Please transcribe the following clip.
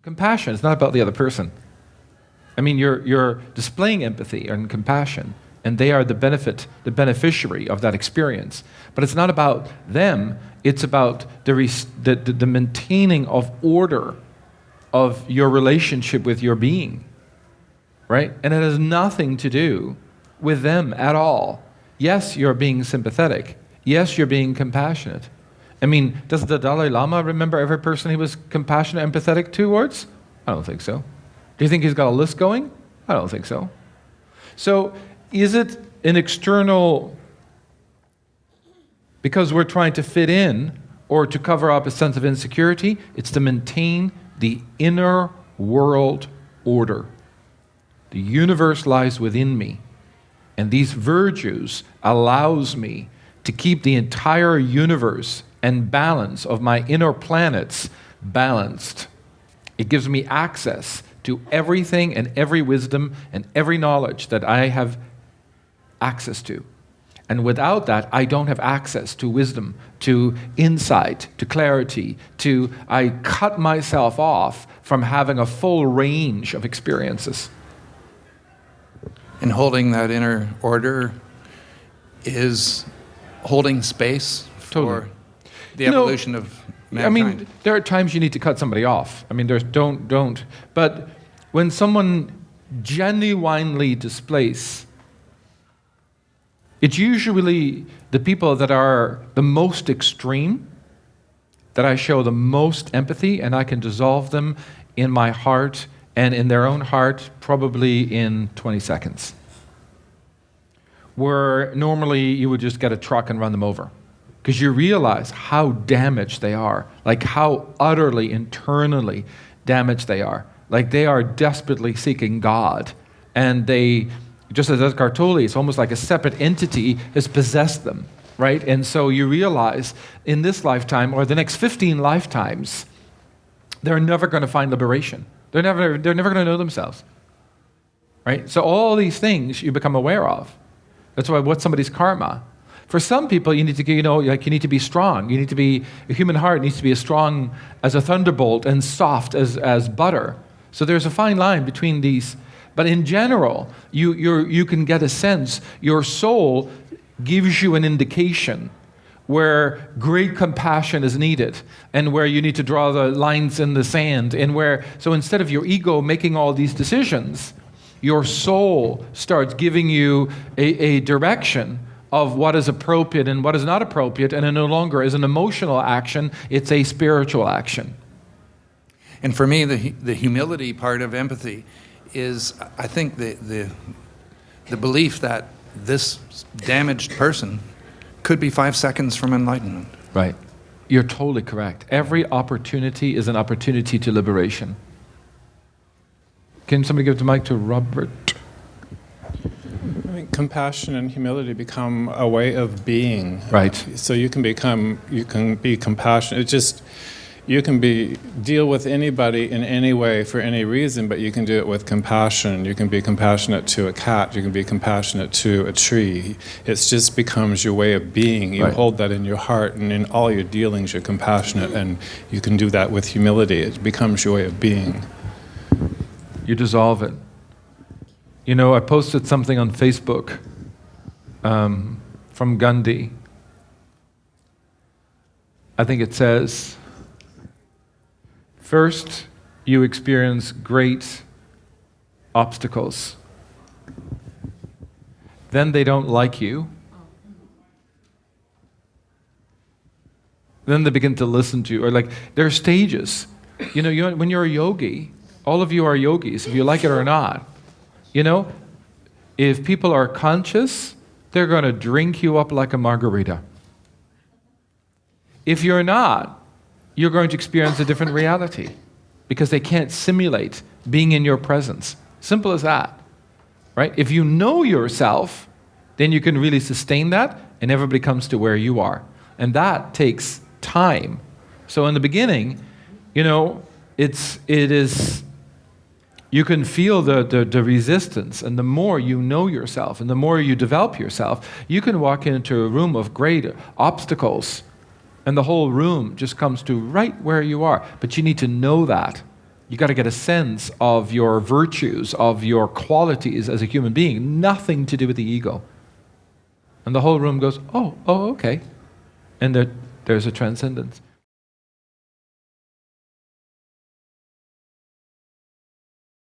Compassion is not about the other person. I mean, you're displaying empathy and compassion, and they are the beneficiary of that experience. But it's not about them. It's about the maintaining of order of your relationship with your being, right? And it has nothing to do with them at all. Yes, you're being sympathetic. Yes, you're being compassionate. I mean, does the Dalai Lama remember every person he was compassionate, empathetic towards? I don't think so. Do you think he's got a list going? I don't think so. So is it an external, because we're trying to fit in or to cover up a sense of insecurity? It's to maintain the inner world order. The universe lies within me, and these virtues allows me to keep the entire universe and balance of my inner planets balanced. It gives me access to everything and every wisdom and every knowledge that I have access to. And without that, I don't have access to wisdom, to insight, to clarity, I cut myself off from having a full range of experiences. And holding that inner order is holding space for the evolution of mankind. I mean, there are times you need to cut somebody off. I mean, there's don't. But when someone genuinely displays, it's usually the people that are the most extreme that I show the most empathy, and I can dissolve them in my heart and in their own heart probably in 20 seconds. Where normally you would just get a truck and run them over. Because you realize how damaged they are, like how utterly internally damaged they are. Like they are desperately seeking God. And they, just as Eckhart Tolle, it's almost like a separate entity has possessed them, right? And so you realize in this lifetime or the next 15 lifetimes, they're never going to find liberation. They're never going to know themselves, right? So all these things you become aware of. That's why what's somebody's karma? For some people, you need to, you need to be strong. You need to be, a human heart needs to be as strong as a thunderbolt and soft as butter. So there's a fine line between these. But in general, you can get a sense, your soul gives you an indication where great compassion is needed and where you need to draw the lines in the sand and so instead of your ego making all these decisions, your soul starts giving you a direction of what is appropriate and what is not appropriate, and it no longer is an emotional action, it's a spiritual action. And for me, the humility part of empathy is, I think, the belief that this damaged person could be 5 seconds from enlightenment. Right. You're totally correct. Every opportunity is an opportunity to liberation. Can somebody give the mic to Robert? I mean, compassion and humility become a way of being. Right. So you can be compassionate. You can deal with anybody in any way for any reason, but you can do it with compassion. You can be compassionate to a cat. You can be compassionate to a tree. It just becomes your way of being. You hold that in your heart, and in all your dealings, you're compassionate, and you can do that with humility. It becomes your way of being. You dissolve it. I posted something on Facebook from Gandhi. I think it says, first, you experience great obstacles. Then they don't like you. Then they begin to listen to you. Or there are stages. When you're a yogi, all of you are yogis, if you like it or not. If people are conscious, they're going to drink you up like a margarita. If you're not, you're going to experience a different reality because they can't simulate being in your presence. Simple as that, right? If you know yourself, then you can really sustain that and everybody comes to where you are. And that takes time. So in the beginning, it is... You can feel the resistance, and the more you know yourself and the more you develop yourself, you can walk into a room of great obstacles and the whole room just comes to right where you are. But you need to know that. You got to get a sense of your virtues, of your qualities as a human being, nothing to do with the ego. And the whole room goes, oh, okay. And there's a transcendence.